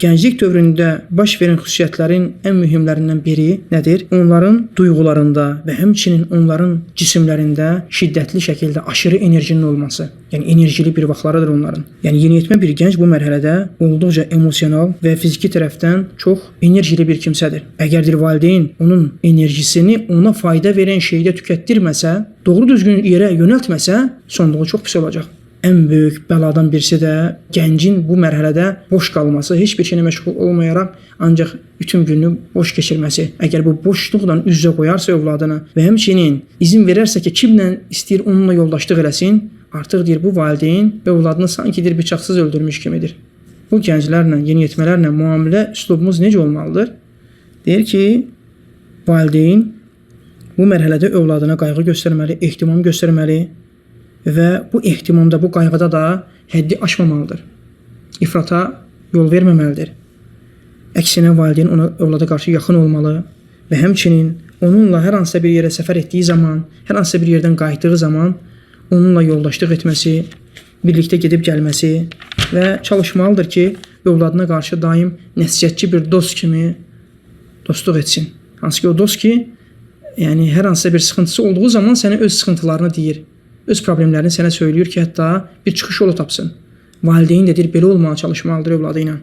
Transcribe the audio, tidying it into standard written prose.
gənclik dövründə baş verən xüsusiyyətlərin ən mühümlərindən biri nədir? Onların duyğularında və həmçinin onların cisimlərində şiddətli şəkildə aşırı enerjinin olması. Yəni enerjili bir vaxtlarıdır onların. Yəni yeniyetmə bir gənc bu mərhələdə olduqca emosional və fiziki tərəfdən çox enerjili bir kimsədir. Əgər valideyn onun enerjisini ona fayda verən şeydə tükətdirməsə, doğru düzgün yerə yönəltməsə, sonluğu çox pis olacaq. Ən böyük bəladan birisi də gəncin bu mərhələdə boş qalması, heç bir şeylə məşğul olmayaraq ancaq bütün gününü boş keçirməsi. Əgər bu boşluqla üz-üzə qoyarsa övladını və həmçinin izin verərsə ki, kimlə istəyir onunla yoldaşlıq eləsin, artıq deyir bu valideyn övladını sanki deyir bıçaqsız öldürmüş kimidir. Bu gənclərlə, yeniyetmələrlə müamilə üslubumuz necə olmalıdır? Deyir ki, valideyn bu mərhələdə övladına qayğı göstərməli, ehtimam göstərməli və bu ehtimamda, bu qayğıda da həddi aşmamalıdır. İfrata yol verməməlidir. Əksinə valideyn ona övlada qarşı yaxın olmalı və həmçinin onunla hər hansısa bir yerə səfər etdiyi zaman, hər hansısa bir yerdən qayıtdığı zaman onunla yoldaşlıq etməsi, birlikdə gedib gəlməsi və çalışmalıdır ki, övladına qarşı daim nəsihətçi bir dost kimi dostluq etsin. Hansı ki o dost ki, yəni hər hansısa bir sıxıntısı olduğu zaman sənə öz sıxıntılarını deyir. Öz problemlərini sənə söylüyor ki, hətta bir çıxış yolu tapsın. Valideyn də deyir, belə olmağa çalışmalıdır övladı ilə.